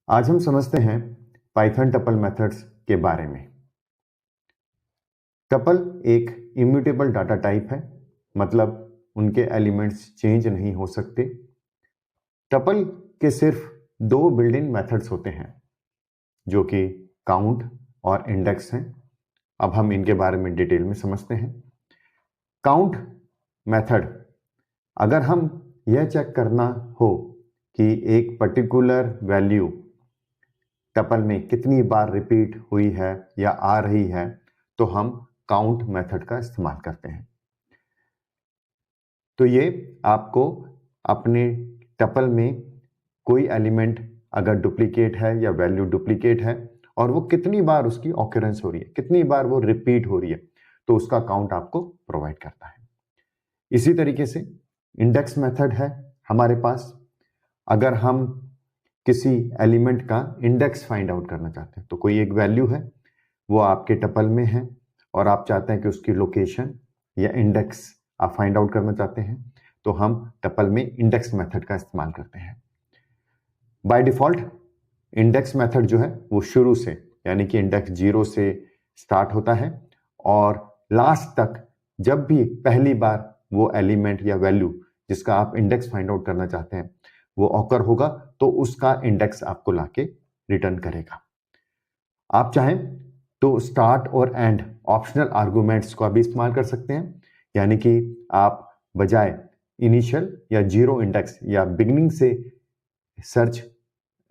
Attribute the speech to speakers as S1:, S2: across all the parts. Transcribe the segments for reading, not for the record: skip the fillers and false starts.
S1: आज हम समझते हैं पाइथन टपल मेथड्स के बारे में। टपल एक इम्यूटेबल डाटा टाइप है, मतलब उनके एलिमेंट्स चेंज नहीं हो सकते। टपल के सिर्फ दो बिल्ट इन मेथड्स होते हैं, जो कि काउंट और इंडेक्स हैं। अब हम इनके बारे में डिटेल में समझते हैं। काउंट मेथड, अगर हम यह चेक करना हो कि एक पर्टिकुलर वैल्यू टपल में कितनी बार रिपीट हुई है या आ रही है, तो हम काउंट मेथड का इस्तेमाल करते हैं। तो ये आपको अपने टपल में कोई एलिमेंट अगर डुप्लीकेट है या वैल्यू डुप्लीकेट है और वो कितनी बार उसकी ऑकरेंस हो रही है, कितनी बार वो रिपीट हो रही है, तो उसका काउंट आपको प्रोवाइड करता है। इसी तरीके से इंडेक्स मेथड है हमारे पास। अगर हम किसी एलिमेंट का इंडेक्स फाइंड आउट करना चाहते हैं, तो कोई एक वैल्यू है, वो आपके टपल में है और आप चाहते हैं कि उसकी लोकेशन या इंडेक्स आप फाइंड आउट करना चाहते हैं, तो हम टपल में इंडेक्स मेथड का इस्तेमाल करते हैं। बाय डिफॉल्ट इंडेक्स मेथड जो है वो शुरू से, यानी कि इंडेक्स 0 से स्टार्ट होता है और लास्ट तक जब भी पहली बार वो एलिमेंट या वैल्यू जिसका आप इंडेक्स फाइंड आउट करना चाहते हैं वो ऑकर होगा, तो उसका इंडेक्स आपको लाके रिटर्न करेगा। आप चाहें तो स्टार्ट और एंड ऑप्शनल आर्गुमेंट्स को भी इस्तेमाल कर सकते हैं, यानी कि आप बजाय इनिशियल या जीरो इंडेक्स या बिगिनिंग से सर्च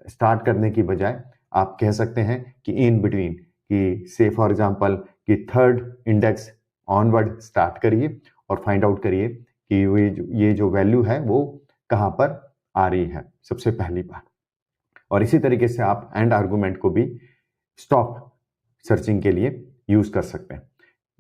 S1: स्टार्ट करने की बजाय आप कह सकते हैं कि इन बिटवीन, कि से फॉर एग्जांपल कि थर्ड इंडेक्स ऑनवर्ड स्टार्ट करिए और फाइंड आउट करिए कि ये जो वैल्यू है वो कहाँ पर आ रही है सबसे पहली बार। और इसी तरीके से आप एंड आर्गुमेंट को भी स्टॉप सर्चिंग के लिए यूज कर सकते हैं।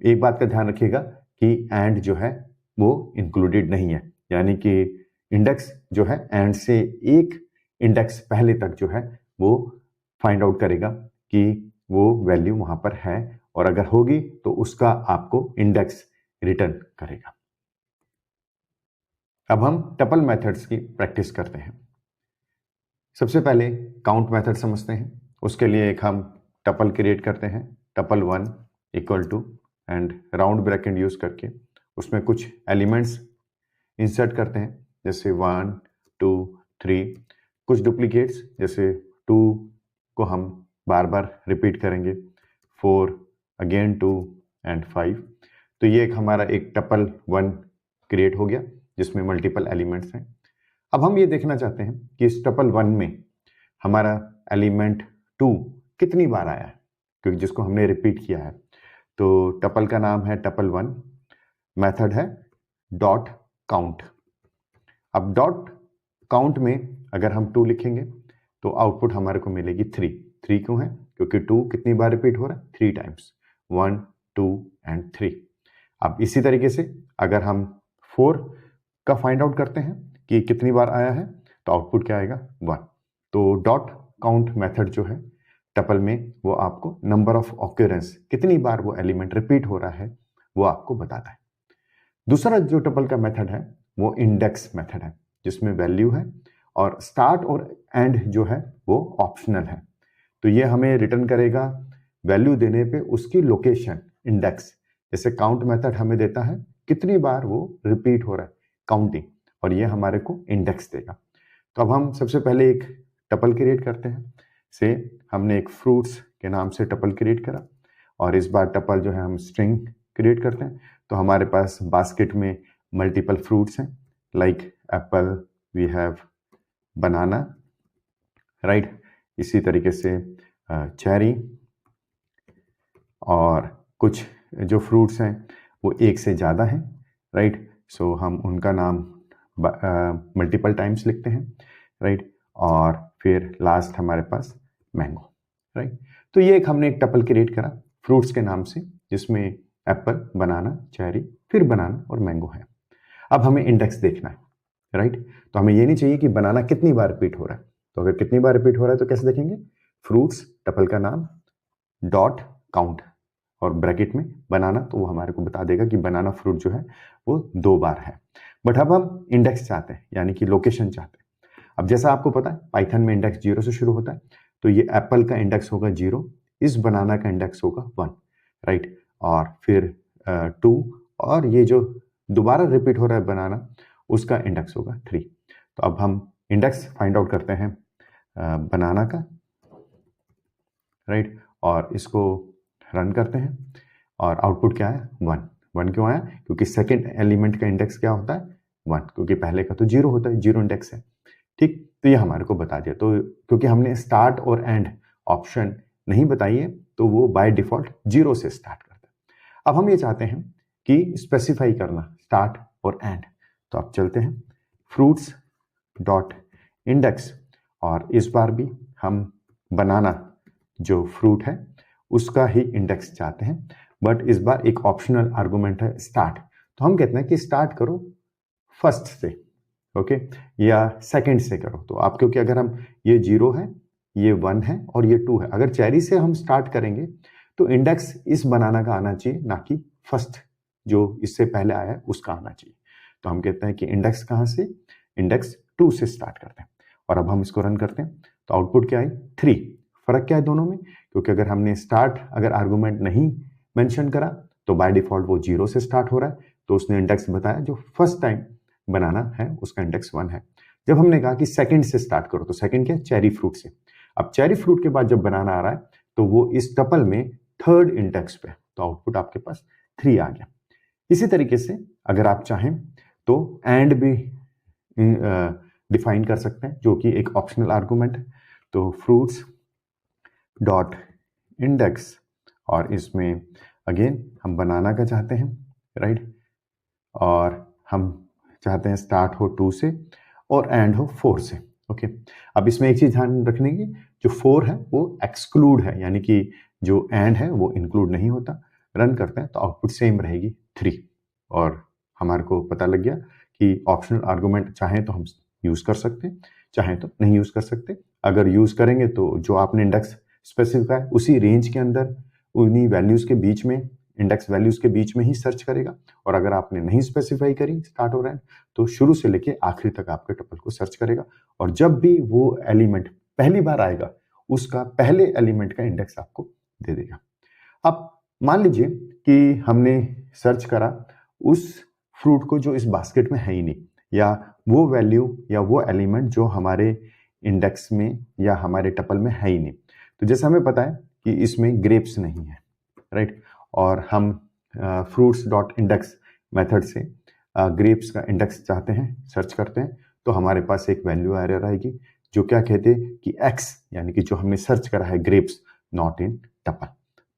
S1: एक बात का ध्यान रखिएगा कि एंड जो है वो इंक्लूडेड नहीं है, यानी कि इंडेक्स जो है एंड से एक इंडेक्स पहले तक जो है वो फाइंड आउट करेगा कि वो वैल्यू वहां पर है, और अगर होगी तो उसका आपको इंडेक्स रिटर्न करेगा। अब हम टपल मेथड्स की प्रैक्टिस करते हैं। सबसे पहले काउंट मेथड समझते हैं। उसके लिए एक हम टपल क्रिएट करते हैं, tuple 1 equal to and round bracket use करके उसमें कुछ एलिमेंट्स इंसर्ट करते हैं, जैसे 1 2 3। कुछ डुप्लीकेट्स, जैसे 2 को हम बार बार रिपीट करेंगे, 4 अगेन 2 एंड 5। तो ये एक हमारा एक टपल 1 क्रिएट हो गया जिसमें मल्टीपल एलिमेंट्स हैं। अब हम ये देखना चाहते हैं कि इस टपल 1 में हमारा एलिमेंट 2 कितनी बार आया है, क्योंकि जिसको हमने रिपीट किया है। तो टपल का नाम है टपल 1, मेथड है डॉट काउंट। अब डॉट काउंट में अगर हम 2 लिखेंगे तो आउटपुट हमारे को मिलेगी 3। 3 क्यों है? क्योंकि 2 कितनी बार रिपीट हो रहा है? 3 टाइम्स, 1 2 एंड 3। अब इसी तरीके से अगर हम 4 का फाइंड आउट करते हैं कि कितनी बार आया है, तो आउटपुट क्या आएगा? 1। तो डॉट काउंट मेथड जो है टपल में वो आपको नंबर ऑफ ऑक्यूरेंस, कितनी बार वो एलिमेंट रिपीट हो रहा है, वो आपको बताता है। दूसरा जो टपल का मेथड है वो इंडेक्स मेथड है, जिसमें वैल्यू है और स्टार्ट और एंड जो है वो ऑप्शनल है। तो ये हमें रिटर्न करेगा वैल्यू देने पे उसकी लोकेशन, इंडेक्स। जैसे काउंट मेथड हमें देता है कितनी बार वो रिपीट हो रहा है, काउंटिंग, और ये हमारे को इंडेक्स देगा। तो अब हम सबसे पहले एक टपल क्रिएट करते हैं। से हमने एक फ्रूट्स के नाम से टपल क्रिएट करा, और इस बार टपल जो है हम स्ट्रिंग क्रिएट करते हैं। तो हमारे पास बास्केट में मल्टीपल फ्रूट्स हैं, like apple, we have banana, right. इसी तरीके से चेरी, और कुछ जो फ्रूट्स हैं वो एक से ज़्यादा हैं, राइट। सो हम उनका नाम मल्टीपल टाइम्स लिखते हैं, राइट। और फिर लास्ट हमारे पास मैंगो, राइट। तो ये एक हमने एक टपल क्रिएट करा फ्रूट्स के नाम से, जिसमें एप्पल, बनाना, चेरी, फिर बनाना और मैंगो है। अब हमें इंडेक्स देखना है, राइट। तो हमें ये नहीं चाहिए कि बनाना कितनी बार रिपीट हो रहा है। तो अगर कितनी बार रिपीट हो रहा है तो कैसे देखेंगे? फ्रूट्स टपल का नाम डॉट काउंट और ब्रैकेट में बनाना, तो वो हमारे को बता देगा कि बनाना फ्रूट जो है वो 2 बार है। बट अब हम इंडेक्स चाहते हैं, यानी कि लोकेशन चाहते हैं। अब जैसा आपको पता है पाइथन में इंडेक्स 0 से शुरू होता है, तो ये एप्पल का इंडेक्स होगा 0, इस बनाना का इंडेक्स होगा 1, राइट, और फिर 2, और ये जो दोबारा रिपीट हो रहा है बनाना, उसका इंडेक्स होगा 3। तो अब हम इंडेक्स फाइंड आउट करते हैं बनाना का, राइट, और इसको रन करते हैं और आउटपुट क्या है 1। 1 क्यों आया? क्योंकि सेकेंड एलिमेंट का इंडेक्स क्या होता है 1, क्योंकि पहले का तो 0 होता है, 0 इंडेक्स है। ठीक, तो ये हमारे को बता दिया। तो क्योंकि हमने स्टार्ट और एंड ऑप्शन नहीं बताई है, तो वो बाय डिफॉल्ट 0 से स्टार्ट करता है। अब हम ये चाहते हैं कि स्पेसिफाई करना स्टार्ट और एंड, तो अब चलते हैं फ्रूट्स डॉट इंडेक्स, और इस बार भी हम बनाना जो फ्रूट है उसका ही इंडेक्स चाहते हैं, बट इस बार एक ऑप्शनल आर्गुमेंट है स्टार्ट। तो हम कहते हैं कि स्टार्ट करो फर्स्ट से, ओके, या सेकंड से करो। तो आप, क्योंकि अगर हम ये 0 है, ये 1 है और ये 2 है, अगर चेरी से हम स्टार्ट करेंगे तो इंडेक्स इस बनाना का आना चाहिए, ना कि फर्स्ट जो इससे पहले आया है उसका आना चाहिए। तो हम कहते हैं कि इंडेक्स कहाँ से? इंडेक्स 2 से स्टार्ट करते हैं। और अब हम इसको रन करते हैं तो आउटपुट क्या आई? 3। फर्क क्या है दोनों में? क्योंकि अगर हमने स्टार्ट अगर आर्गुमेंट नहीं मेंशन करा तो बाय डिफॉल्ट वो 0 से स्टार्ट हो रहा है, तो उसने इंडेक्स बताया जो फर्स्ट टाइम बनाना है उसका इंडेक्स 1 है। जब हमने कहा कि सेकंड से स्टार्ट करो, तो सेकंड क्या? चेरी फ्रूट से। अब चेरी फ्रूट के बाद जब बनाना आ रहा है तो वो इस टपल में थर्ड इंडेक्स पे, तो आउटपुट आपके पास 3 आ गया। इसी तरीके से अगर आप चाहें तो एंड भी डिफाइन कर सकते हैं, जो कि एक ऑप्शनल आर्गुमेंट है। तो फ्रूट्स डॉट इंडेक्स, और इसमें अगेन हम बनाना का चाहते हैं, राइट, और हम चाहते हैं स्टार्ट हो 2 से और एंड हो 4 से, ओके। अब इसमें एक चीज ध्यान रखने की, जो 4 है वो एक्सक्लूड है, यानी कि जो एंड है वो इंक्लूड नहीं होता। रन करते हैं तो आउटपुट सेम रहेगी 3, और हमारे को पता लग गया कि ऑप्शनल आर्गुमेंट चाहे तो हम यूज कर सकते हैं, चाहे तो नहीं यूज कर सकते। अगर यूज करेंगे तो जो आपने इंडेक्स स्पेसिफाई उसी रेंज के अंदर उन्हीं वैल्यूज के बीच में, इंडेक्स वैल्यूज के बीच में ही सर्च करेगा। और अगर आपने नहीं स्पेसिफाई करी स्टार्ट और एंड, तो शुरू से लेके आखिरी तक आपके टपल को सर्च करेगा, और जब भी वो एलिमेंट पहली बार आएगा उसका पहले एलिमेंट का इंडेक्स आपको दे देगा। अब मान लीजिए कि हमने सर्च करा उस फ्रूट को जो इस बास्केट में है ही नहीं, या वो वैल्यू या वो एलिमेंट जो हमारे इंडेक्स में या हमारे टपल में है ही नहीं। तो जैसे हमें पता है कि इसमें ग्रेप्स नहीं है, राइट, और हम फ्रूट्स डॉट इंडेक्स मेथड से ग्रेप्स का इंडेक्स चाहते हैं, सर्च करते हैं, तो हमारे पास एक वैल्यू एरर आएगी जो क्या कहते हैं कि x, यानी कि जो हमने सर्च करा है ग्रेप्स नॉट इन टपल।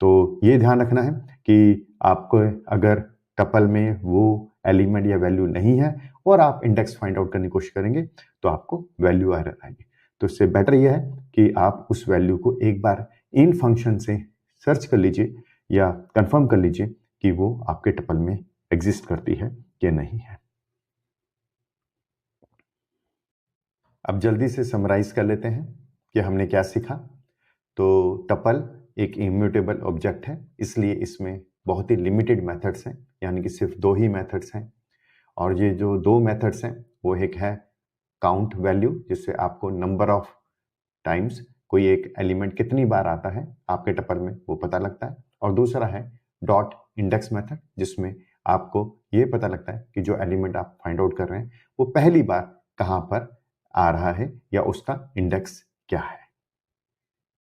S1: तो ये ध्यान रखना है कि आपको अगर टपल में वो एलिमेंट या वैल्यू नहीं है और आप इंडेक्स फाइंड आउट करने की कोशिश करेंगे तो आपको वैल्यू एरर आएगी। तो इससे बेटर यह है कि आप उस वैल्यू को एक बार इन फंक्शन से सर्च कर लीजिए या कंफर्म कर लीजिए कि वो आपके टपल में एग्जिस्ट करती है कि नहीं है। अब जल्दी से समराइज कर लेते हैं कि हमने क्या सीखा। तो टपल एक इम्यूटेबल ऑब्जेक्ट है, इसलिए इसमें बहुत ही लिमिटेड मेथड्स हैं, यानी कि सिर्फ 2 ही मेथड्स हैं। और ये जो 2 मेथड्स हैं वो एक है काउंट वैल्यू, जिससे आपको नंबर ऑफ टाइम्स कोई एक एलिमेंट कितनी बार आता है आपके टपल में वो पता लगता है, और दूसरा है डॉट इंडेक्स मेथड, जिसमें आपको ये पता लगता है कि जो एलिमेंट आप फाइंड आउट कर रहे हैं वो पहली बार कहाँ पर आ रहा है या उसका इंडेक्स क्या है।